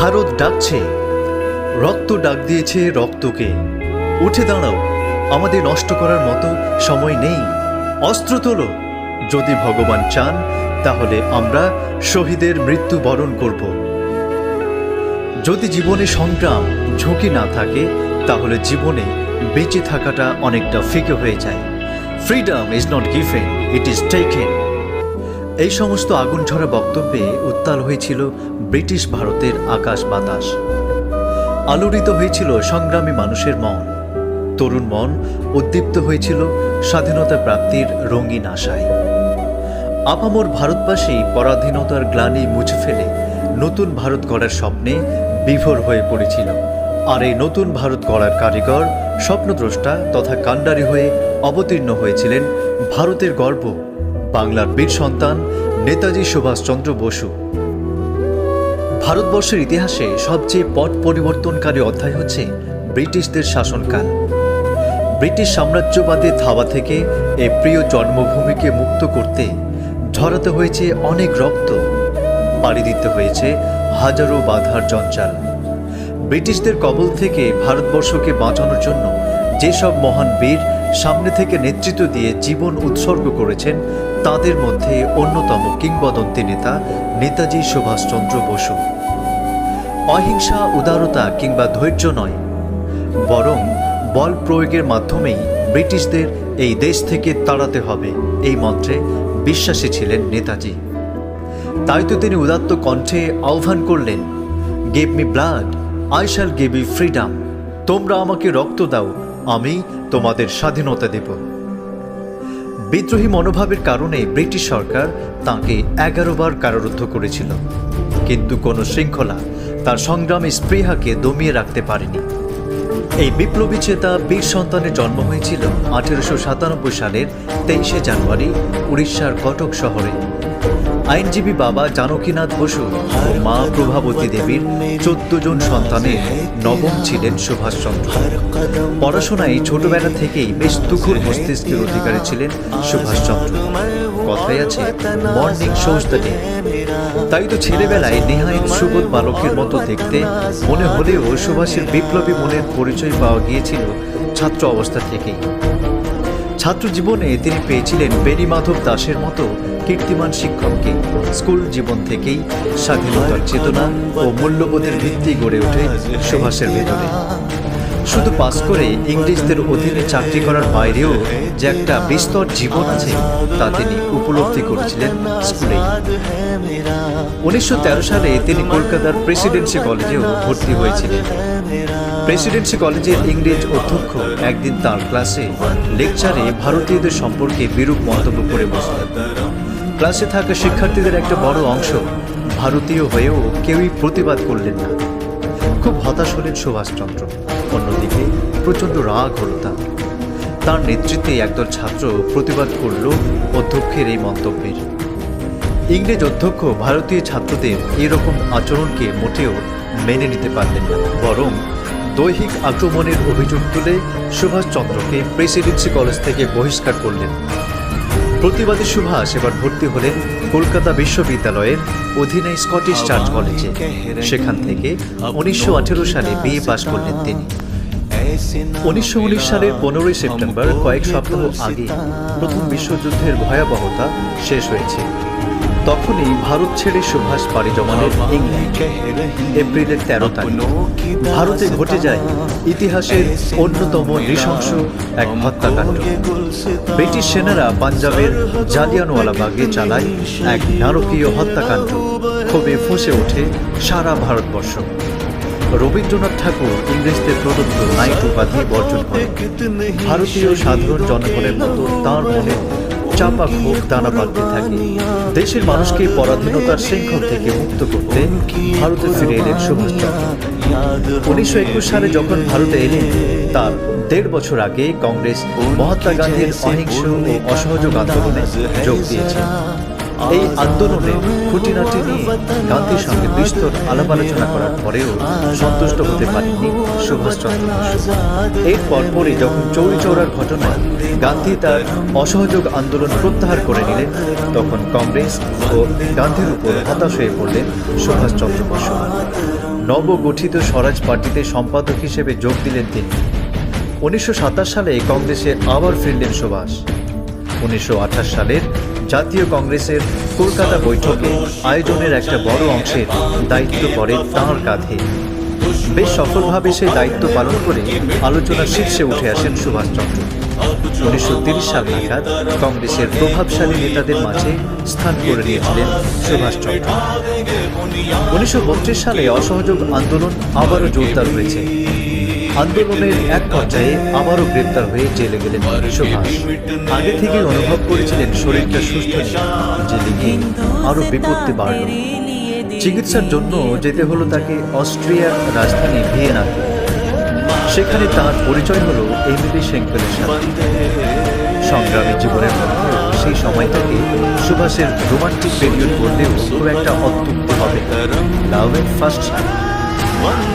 ভারত ডাকছে, রক্ত ডাক দিয়েছে রক্তকে। উঠে দাঁড়াও, আমাদের নষ্ট করার মতো সময় নেই। অস্ত্র তোলো, যদি ভগবান চান তাহলে আমরা শহীদের মৃত্যু বরণ করব। যদি জীবনে সংগ্রাম ঝুঁকি না থাকে তাহলে জীবনে বেঁচে থাকাটা অনেকটা ফিকে হয়ে যায়। Freedom is not given, it is taken. এই সমস্ত আগুন ঝরা বক্তব্যে উত্তাল হয়েছিল ব্রিটিশ ভারতের আকাশ বাতাস। আলোড়িত হয়েছিল সংগ্রামী মানুষের মন। তরুণ মন উদ্দীপ্ত হয়েছিল স্বাধীনতা প্রাপ্তির রঙিন আশায়। আপামর ভারতবাসী পরাধীনতার গ্লানি মুছে ফেলে নতুন ভারত গড়ার স্বপ্নে বিভোর হয়ে পড়েছিল। আর এই নতুন ভারত গড়ার কারিগর, স্বপ্নদ্রষ্টা তথা কাণ্ডারি হয়ে অবতীর্ণ হয়েছিলেন ভারতের গর্ব, বাংলার বীর সন্তান নেতাজি সুভাষচন্দ্র বসু। ভারতবর্ষের ইতিহাসে সবচেয়ে পট পরিবর্তনকারী অধ্যায় হচ্ছে ব্রিটিশদের শাসনকাল। ব্রিটিশ সাম্রাজ্যবাদের ধাওয়া থেকে এই প্রিয় জন্মভূমিকে মুক্ত করতে ঝরাতে হয়েছে অনেক রক্ত, পাড়ি দিতে হয়েছে হাজারো বাধার জঞ্জাল। ব্রিটিশদের কবল থেকে ভারতবর্ষকে বাঁচানোর জন্য যেসব মহান বীর সামনে থেকে নেতৃত্ব দিয়ে জীবন উৎসর্গ করেছেন, তাদের মধ্যে অন্যতম কিংবদন্তি নেতা নেতাজি সুভাষচন্দ্র বসু। অহিংসা, উদারতা কিংবা ধৈর্য নয়, বরং বল প্রয়োগের মাধ্যমেই ব্রিটিশদের এই দেশ থেকে তাড়াতে হবে, এই মন্ত্রে বিশ্বাসী ছিলেন নেতাজি। তাই তো তিনি উদাত্ত কণ্ঠে আহ্বান করলেন, give me blood, I shall give you freedom. তোমরা আমাকে রক্ত দাও, আমি তোমাদের স্বাধীনতা দেব। বিদ্রোহী মনোভাবের কারণে ব্রিটিশ সরকার তাঁকে 11 বার কারারুদ্ধ করেছিল, কিন্তু কোনো শৃঙ্খলা তার সংগ্রামী স্পৃহাকে দমিয়ে রাখতে পারেনি। এই বিপ্লবী চেতা বীর সন্তানের জন্ম হয়েছিল 1897 সালের 23শে জানুয়ারি উড়িষ্যার কটক শহরে। আইনজীবী বাবা জানকীনাথ বসু ও মা প্রভাবতী দেবীর 14 জন সন্তানের নবম ছিলেন সুভাষচন্দ্র। পড়াশোনায় ছোটবেলা থেকেই বেশ তুখুর মস্তিষ্কের অধিকারী ছিলেন সুভাষচন্দ্র। কথায় আছে, মর্নিং শোজ দ্য ডে। তাই তো ছেলেবেলায় নেহায়েত সুবোধ বালকের মতো দেখতে মনে হলেও সুভাষের বিপ্লবী মনের পরিচয় পাওয়া গিয়েছিল ছাত্র অবস্থা থেকেই। ছাত্র জীবনে তিনি পেয়েছিলেন বেণী মাধব দাসের মতো কীর্তিমান শিক্ষককে। স্কুল জীবন থেকেই স্বাধীনতার চেতনা ও মূল্যবোধের ভিত্তি গড়ে ওঠে সুভাষের ভেতরে। শুধু পাস করে ইংরেজদের অধীনে চাকরি করার বাইরেও যে একটা বিস্তর জীবন আছে তা তিনি উপলব্ধি করেছিলেন স্কুলেই। 1913 সালে তিনি কলকাতার প্রেসিডেন্সি কলেজেও ভর্তি হয়েছিলেন। প্রেসিডেন্সি কলেজের ইংরেজ অধ্যক্ষ একদিন তার ক্লাসে লেকচারে ভারতীয়দের সম্পর্কে বিরূপ মন্তব্য করে বসলেন। ক্লাসে থাকা শিক্ষার্থীদের একটা বড় অংশ ভারতীয় হয়েও কেউই প্রতিবাদ করলেন না। খুব হতাশ হলেন সুভাষচন্দ্র। অন্যদিকে প্রচণ্ড রাগ হল তার নেতৃত্বে একদল ছাত্র প্রতিবাদ করল অধ্যক্ষের এই মন্তব্যের। ইংরেজ অধ্যক্ষ ভারতীয় ছাত্রদের এরকম আচরণকে মোটেও মেনে নিতে পারলেন না, বরং দৈহিক আক্রমণের অভিযোগ তুলে সুভাষচন্দ্রকে প্রেসিডেন্সি কলেজ থেকে বহিষ্কার করলেন। প্রতিবাদী সুভাষ এবার ভর্তি হলেন কলকাতা বিশ্ববিদ্যালয়ের অধীনে স্কটিশ চার্চ কলেজে। সেখান থেকে 1918 সালে বিএ পাশ করলেন তিনি। 1919 সালের 15ই সেপ্টেম্বর, কয়েক সপ্তাহ আগে প্রথম বিশ্বযুদ্ধের ভয়াবহতা শেষ হয়েছে। তখনই ভারত ছেড়ে সুভাষ পাড়ি জমালেন ইংল্যান্ডে। এপ্রিলের 13 তারিখ ভারতে ঘটে যায় ইতিহাসের অন্যতম নৃশংস এক হত্যাকাণ্ড। ব্রিটিশ সেনারা পাঞ্জাবের জালিয়ানওয়ালাবাগে চালায় এক নারকীয় হত্যাকাণ্ড। ক্ষোভে ফুঁসে ওঠে সারা ভারতবর্ষ। রবীন্দ্রনাথ ঠাকুর ইংরেজদের প্রদত্ত নাইট উপাধি বর্জন করেন। ভারতীয় সাধারণ জনগণের মতো তাঁর মনে চাপা ক্ষোভ দানা বাঁধতে থাকে। দেশের মানুষকে পরাধীনতার শৃঙ্খল থেকে মুক্ত করতে ভারতে ফিরে এলেন সুভাষচন্দ্র। 1921 সালে যখন ভারতে এলেন, তার 1.5 বছর আগে কংগ্রেস মহাত্মা গান্ধীর অহিংস ও অসহযোগ আন্দোলনে যোগ দিয়েছে। এই আন্দোলনের খুঁটিনাটি নিয়ে গান্ধীর সঙ্গে বিস্তর আলাপ আলোচনা করার পরেও সন্তুষ্ট হতে পারেননি সুভাষচন্দ্র বসু। এর পরপরই যখন চৌরিচৌরার ঘটনায় গান্ধী তার অসহযোগ আন্দোলন প্রত্যাহার করে নিলেন, তখন কংগ্রেস ও গান্ধীর উপর হতাশ হয়ে পড়লেন সুভাষচন্দ্র বসু। নবগঠিত স্বরাজ পার্টিতে সম্পাদক হিসেবে যোগ দিলেন তিনি। 1927 সালে কংগ্রেসে আবার ফিরলেন সুভাষ। 1928 সালের জাতীয় কংগ্রেসের কলকাতা বৈঠকে আয়োজনের একটা বড় অংশের দায়িত্ব পড়ে তাঁর কাঁধে। বেশ সফলভাবে সেই দায়িত্ব পালন করে আলোচনার শীর্ষে উঠে আসেন সুভাষচন্দ্র। 1930 সাল নাগাদ কংগ্রেসের প্রভাবশালী নেতাদের মাঝে স্থান করে নিয়েছিলেন সুভাষচন্দ্র। 1932 সালে অসহযোগ আন্দোলন আবারও জোরদার হয়েছে। আন্দোলনের এক পর্যায়ে আবারও গ্রেপ্তার হয়ে জেলে গেলেন সুভাষ। আগে থেকেই অনুভব করেছিলেন শরীরটা সুস্থ নেই, জেলে গিয়ে আরও বিপত্তি বাড়ল। চিকিৎসার জন্য যেতে হলো তাকে অস্ট্রিয়ার রাজধানী ভিয়েনাতে। সেখানে তার পরিচয় হলো এমিলি সেঙ্কেলের সাথে। সংগ্রামী জীবনের মধ্যে সেই সময়টাকে সুভাষের রোমান্টিক পিরিয়ড বললেও খুব একটা অত্যুক্তি হবে। লাভ এট ফার্স্ট সাইট,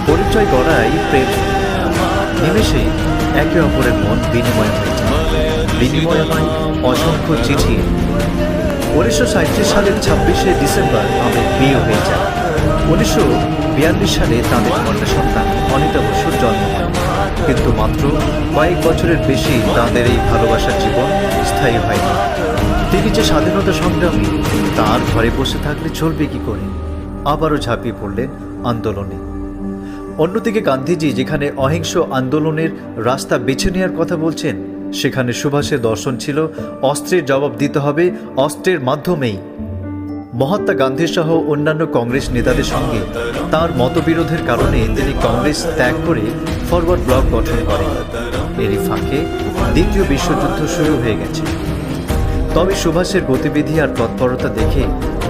পরিচয় গড়াই প্রেম। নিমেষেই একে অপরের মন বিনিময় হয়ে যায়। বিনিময় হয় অসংখ্য চিঠি। 1937 সালের 26শে ডিসেম্বর আমাদের বিয়ে হয়ে যায়। 1942 সালে তাঁদের কন্যা সন্তান অনিতা বসুর জন্ম হয়। কিন্তু মাত্র কয়েক বছরের বেশি তাঁদের এই ভালোবাসার জীবন স্থায়ী হয়নি। তিনি যে স্বাধীনতা সংগ্রামী, তার ঘরে বসে থাকলে চলবে কি করে? আবারও ঝাঁপিয়ে পড়লেন আন্দোলনে। অন্যদিকে গান্ধীজি যেখানে অহিংস আন্দোলনের রাস্তা বেছে নেওয়ার কথা বলছেন, সেখানে সুভাষের দর্শন ছিল অস্ত্রের জবাব দিতে হবে অস্ত্রের মাধ্যমেই। মহাত্মা গান্ধী সহ অন্যান্য কংগ্রেস নেতাদের সঙ্গে তার মতবিরোধের কারণে তিনি কংগ্রেস ত্যাগ করে ফরওয়ার্ড ব্লক গঠন করেন। এরই ফাঁকে দ্বিতীয় বিশ্বযুদ্ধ শুরু হয়ে গেছে। তবে সুভাষের গতিবিধি আর তৎপরতা দেখে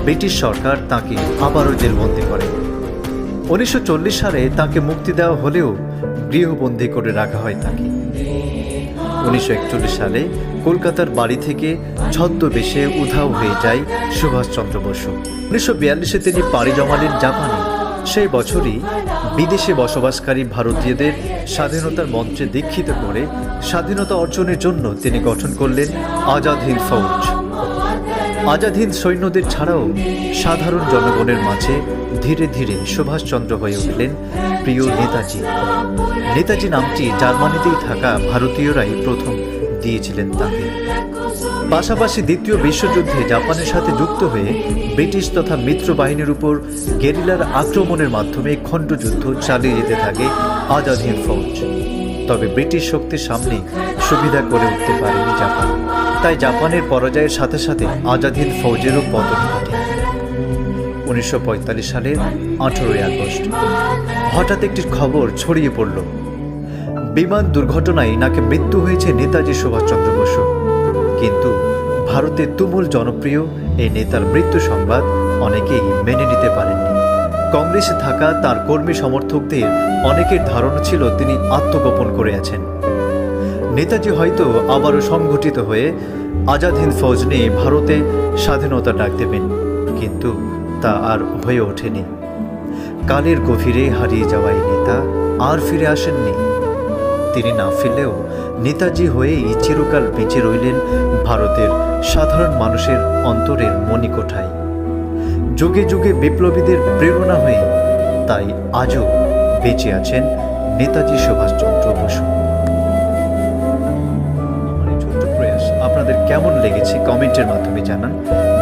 ব্রিটিশ সরকার তাঁকে আবারও জেলবন্দি করে। 1940 সালে তাঁকে মুক্তি দেওয়া হলেও গৃহবন্দী করে রাখা হয় তাকে। 1941 সালে কলকাতার বাড়ি থেকে ছদ্মবেশে উধাও হয়ে যায় সুভাষচন্দ্র বসু। 1942-এ তিনি পাড়ি জমালেন জাপানে। সেই বছরই বিদেশে বসবাসকারী ভারতীয়দের স্বাধীনতার মন্ত্রে দীক্ষিত করে স্বাধীনতা অর্জনের জন্য তিনি গঠন করলেন আজাদ হিন্দ ফৌজ। আজাদ হিন্দ সৈন্যদের ছাড়াও সাধারণ জনগণের মাঝে ধীরে ধীরে সুভাষচন্দ্র হয়ে উঠলেন প্রিয় নেতাজি। নেতাজি নামটি জার্মানিতেই থাকা ভারতীয়রাই প্রথম দিয়েছিলেন তাকে। পাশাপাশি দ্বিতীয় বিশ্বযুদ্ধে জাপানের সাথে যুক্ত হয়ে ব্রিটিশ তথা মিত্র বাহিনীর উপর গেরিলার আক্রমণের মাধ্যমে খণ্ডযুদ্ধ চালিয়ে যেতে থাকে আজাদ হিন্দ ফৌজ। তবে ব্রিটিশ শক্তির সামনে সুবিধা করে উঠতে পারেনি জাপান। তাই জাপানের পরাজয়ের সাথে সাথে আজাদ হিন্দ ফৌজেরও পতন ঘটে। 1945 সালের 18ই আগস্ট হঠাৎ একটি খবর ছড়িয়ে পড়ল। বিমান দুর্ঘটনায় নাকি মৃত্যু হয়েছে নেতাজি সুভাষচন্দ্র বসু। কিন্তু ভারতে তুমুল জনপ্রিয় এই নেতার মৃত্যু সংবাদ অনেকেই মেনে নিতে পারেননি। কংগ্রেসে থাকা তার কর্মী সমর্থকদের অনেকের ধারণা ছিল তিনি আত্মগোপন করে আছেন। নেতাজি হয়তো আবারও সংগঠিত হয়ে আজাদ হিন্দ ফৌজ নিয়ে ভারতে স্বাধীনতা ডাক দেবেন, কিন্তু তা আর হয়ে ওঠেনি। কালের গভীরে হারিয়ে যাওয়া এই নেতা আর ফিরে আসেননি। তিনি না ফিরলেও নেতাজি হয়েই চিরকাল বেঁচে রইলেন ভারতের সাধারণ মানুষের অন্তরের মণিকোঠায়। যুগে যুগে বিপ্লবীদের প্রেরণা হয়ে তাই আজও বেঁচে আছেন নেতাজি সুভাষচন্দ্র বসু। আমার এই ছোট্ট প্রয়াস আপনাদের কেমন লেগেছে কমেন্টের মাধ্যমে জানান।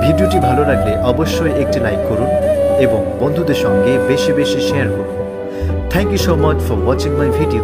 ভিডিওটি ভালো লাগলে অবশ্যই একটি লাইক করুন এবং বন্ধুদের সঙ্গে বেশি বেশি শেয়ার করুন। Thank you so much for watching my video.